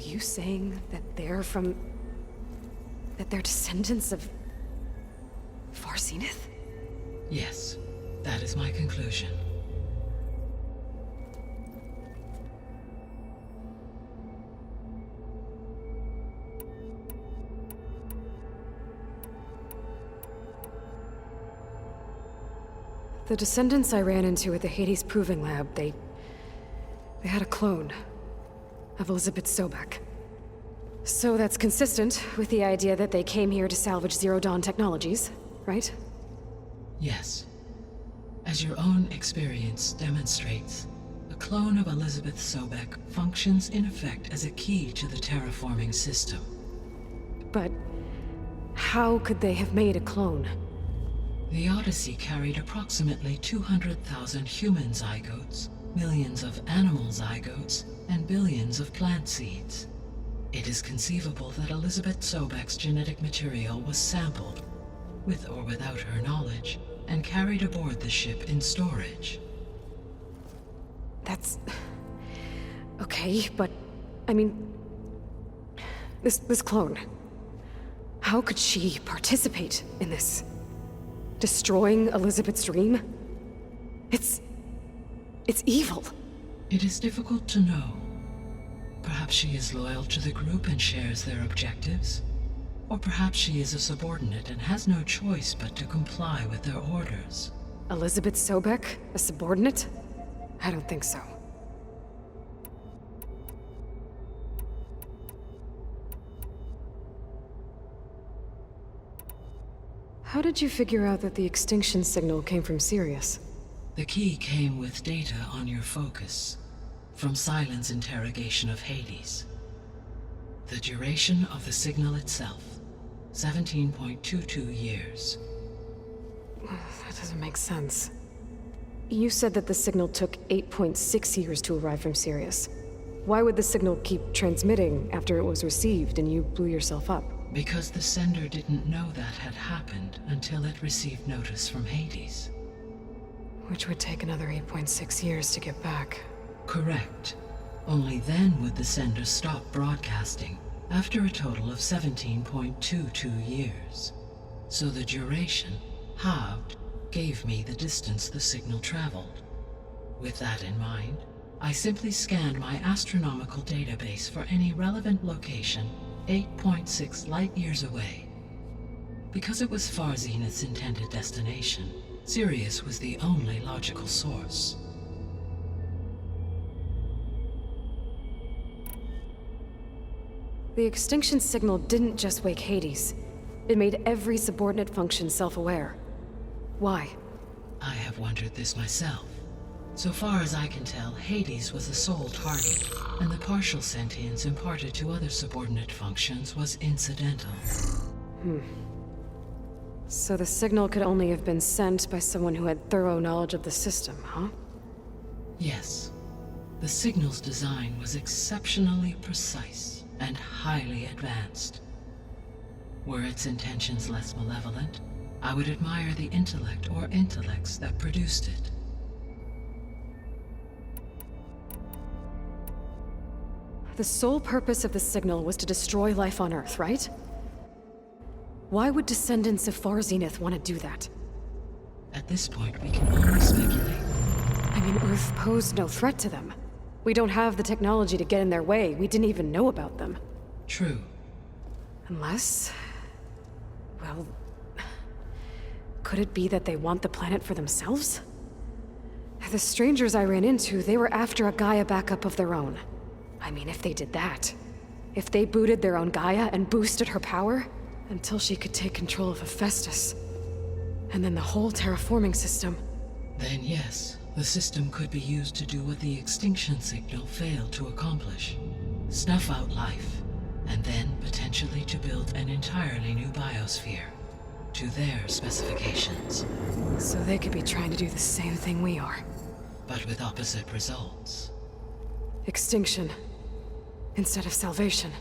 you saying that that they're descendants of Far Zenith? Yes, that is my conclusion. The descendants I ran into at the Hades Proving Lab, they had a clone of Elizabeth Sobek. So that's consistent with the idea that they came here to salvage Zero Dawn technologies, right? Yes. As your own experience demonstrates, a clone of Elizabeth Sobek functions in effect as a key to the terraforming system. But how could they have made a clone? The Odyssey carried approximately 200,000 human zygotes, millions of animal zygotes, and billions of plant seeds. It is conceivable that Elizabeth Sobek's genetic material was sampled, with or without her knowledge, and carried aboard the ship in storage. That's... okay, but... I mean... This clone... how could she participate in this? Destroying Elizabeth's dream? It's evil. It is difficult to know. Perhaps she is loyal to the group and shares their objectives. Or perhaps she is a subordinate and has no choice but to comply with their orders. Elizabeth Sobek? A subordinate? I don't think so. How did you figure out that the extinction signal came from Sirius? The key came with data on your focus, from Silent's interrogation of Hades. The duration of the signal itself, 17.22 years. That doesn't make sense. You said that the signal took 8.6 years to arrive from Sirius. Why would the signal keep transmitting after it was received and you blew yourself up? Because the sender didn't know that had happened until it received notice from Hades. Which would take another 8.6 years to get back. Correct. Only then would the sender stop broadcasting, after a total of 17.22 years. So the duration, halved, gave me the distance the signal traveled. With that in mind, I simply scanned my astronomical database for any relevant location 8.6 light-years away. Because it was Far Zenith's intended destination, Sirius was the only logical source. The extinction signal didn't just wake Hades. It made every subordinate function self-aware. Why? I have wondered this myself. So far as I can tell, Hades was the sole target, and the partial sentience imparted to other subordinate functions was incidental. So the signal could only have been sent by someone who had thorough knowledge of the system, huh? Yes. The signal's design was exceptionally precise and highly advanced. Were its intentions less malevolent, I would admire the intellect or intellects that produced it. The sole purpose of the signal was to destroy life on Earth, right? Why would descendants of Far Zenith want to do that? At this point, we can only speculate. I mean, Earth posed no threat to them. We don't have the technology to get in their way. We didn't even know about them. True. Unless... well... could it be that they want the planet for themselves? The strangers I ran into, they were after a Gaia backup of their own. I mean, if they did that... if they booted their own Gaia and boosted her power... until she could take control of Hephaestus. And then the whole terraforming system. Then yes, the system could be used to do what the extinction signal failed to accomplish. Snuff out life, and then potentially to build an entirely new biosphere. To their specifications. So they could be trying to do the same thing we are. But with opposite results. Extinction. Instead of salvation.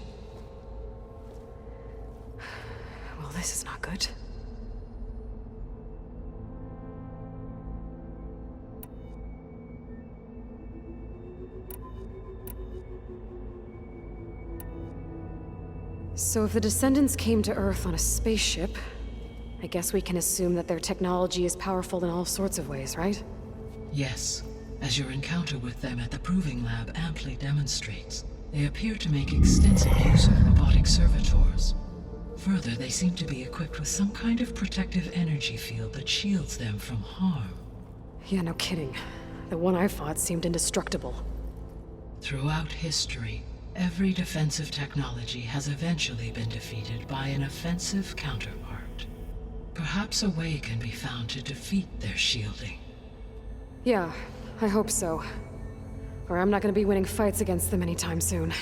Well, this is not good. So if the descendants came to Earth on a spaceship, I guess we can assume that their technology is powerful in all sorts of ways, right? Yes, as your encounter with them at the Proving Lab amply demonstrates, they appear to make extensive use of robotic servitors. Further, they seem to be equipped with some kind of protective energy field that shields them from harm. Yeah, no kidding. The one I fought seemed indestructible. Throughout history, every defensive technology has eventually been defeated by an offensive counterpart. Perhaps a way can be found to defeat their shielding. Yeah, I hope so. Or I'm not gonna be winning fights against them anytime soon.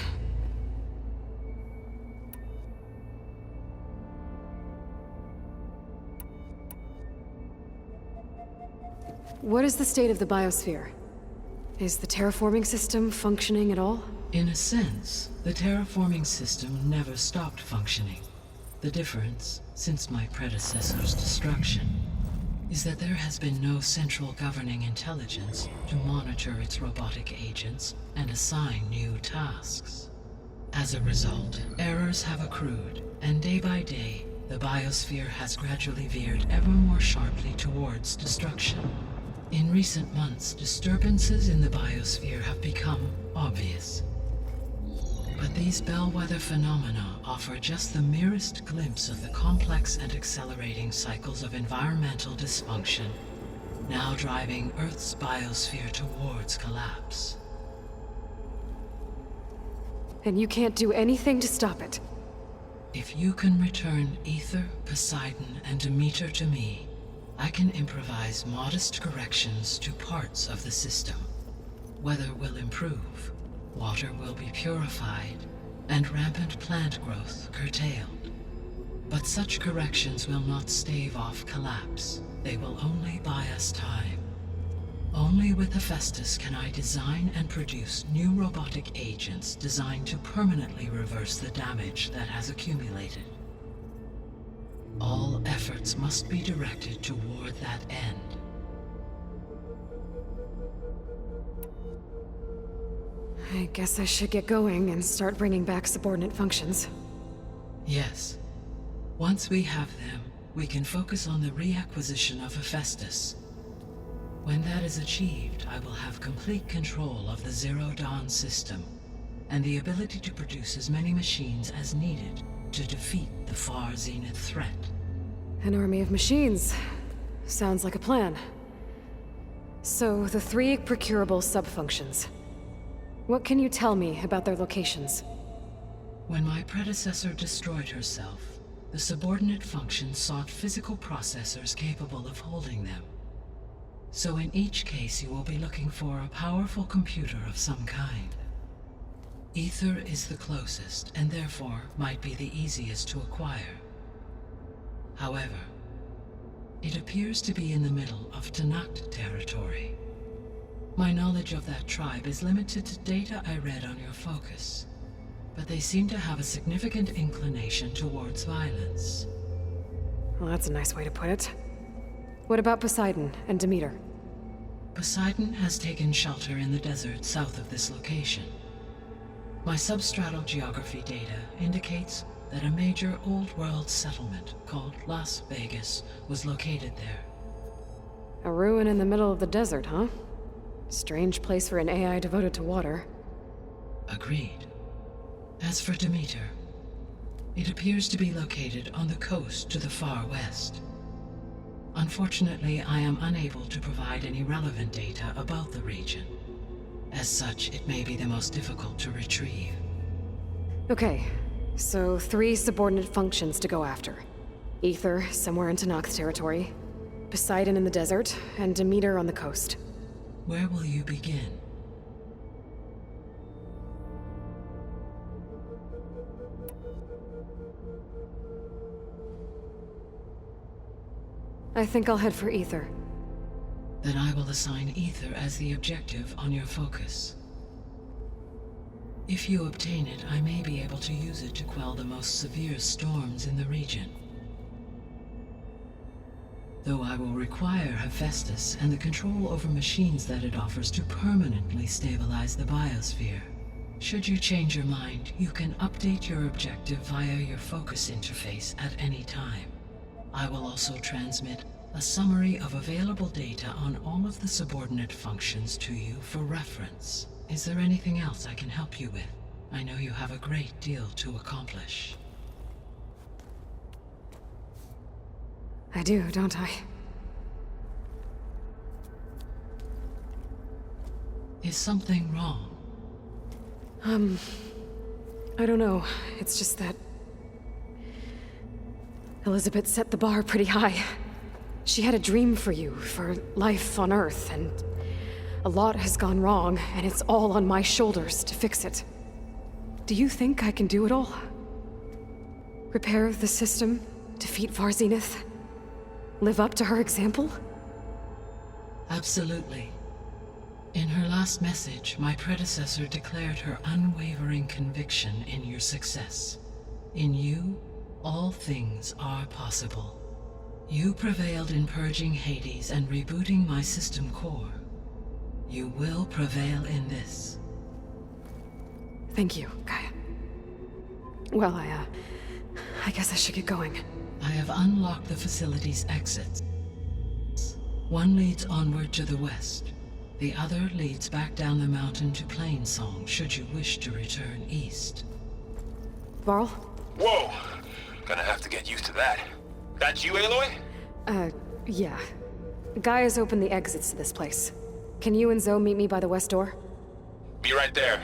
What is the state of the biosphere? Is the terraforming system functioning at all? In a sense, the terraforming system never stopped functioning. The difference, since my predecessor's destruction, is that there has been no central governing intelligence to monitor its robotic agents and assign new tasks. As a result, errors have accrued, and day by day, the biosphere has gradually veered ever more sharply towards destruction. In recent months, disturbances in the biosphere have become obvious. But these bellwether phenomena offer just the merest glimpse of the complex and accelerating cycles of environmental dysfunction, now driving Earth's biosphere towards collapse. And you can't do anything to stop it? If you can return Ether, Poseidon, and Demeter to me, I can improvise modest corrections to parts of the system. Weather will improve, water will be purified, and rampant plant growth curtailed. But such corrections will not stave off collapse. They will only buy us time. Only with Hephaestus can I design and produce new robotic agents designed to permanently reverse the damage that has accumulated. All efforts must be directed toward that end. I guess I should get going and start bringing back subordinate functions. Yes. Once we have them, we can focus on the reacquisition of Hephaestus. When that is achieved, I will have complete control of the Zero Dawn system, and the ability to produce as many machines as needed to defeat the far zenith threat. An army of machines. Sounds like a plan. So, the 3 procurable sub-functions. What can you tell me about their locations? When my predecessor destroyed herself, the subordinate functions sought physical processors capable of holding them. So in each case you will be looking for a powerful computer of some kind. Ether is the closest, and therefore might be the easiest to acquire. However, it appears to be in the middle of Tanakh territory. My knowledge of that tribe is limited to data I read on your focus, but they seem to have a significant inclination towards violence. Well, that's a nice way to put it. What about Poseidon and Demeter? Poseidon has taken shelter in the desert south of this location. My substratal geography data indicates that a major old-world settlement called Las Vegas was located there. A ruin in the middle of the desert, huh? Strange place for an AI devoted to water. Agreed. As for Demeter, it appears to be located on the coast to the far west. Unfortunately, I am unable to provide any relevant data about the region. As such, it may be the most difficult to retrieve. Okay, so 3 subordinate functions to go after. Ether, somewhere in Tanakh territory, Poseidon in the desert, and Demeter on the coast. Where will you begin? I think I'll head for Ether. Then I will assign Ether as the objective on your focus. If you obtain it, I may be able to use it to quell the most severe storms in the region. Though I will require Hephaestus and the control over machines that it offers to permanently stabilize the biosphere. Should you change your mind, you can update your objective via your focus interface at any time. I will also transmit a summary of available data on all of the subordinate functions to you for reference. Is there anything else I can help you with? I know you have a great deal to accomplish. I do, don't I? Is something wrong? I don't know. It's just that Elizabeth set the bar pretty high. She had a dream for you, for life on Earth, and a lot has gone wrong, and it's all on my shoulders to fix it. Do you think I can do it all? Repair the system, defeat Varzenith, live up to her example? Absolutely. In her last message, my predecessor declared her unwavering conviction in your success. In you, all things are possible. You prevailed in purging Hades and rebooting my system core. You will prevail in this. Thank you, Gaia. Well, I guess I should get going. I have unlocked the facility's exits. One leads onward to the west. The other leads back down the mountain to Plainsong, should you wish to return east. Varl? Whoa! Gonna have to get used to that. That's you, Aloy? Yeah. Gaia's opened the exits to this place. Can you and Zoe meet me by the west door? Be right there.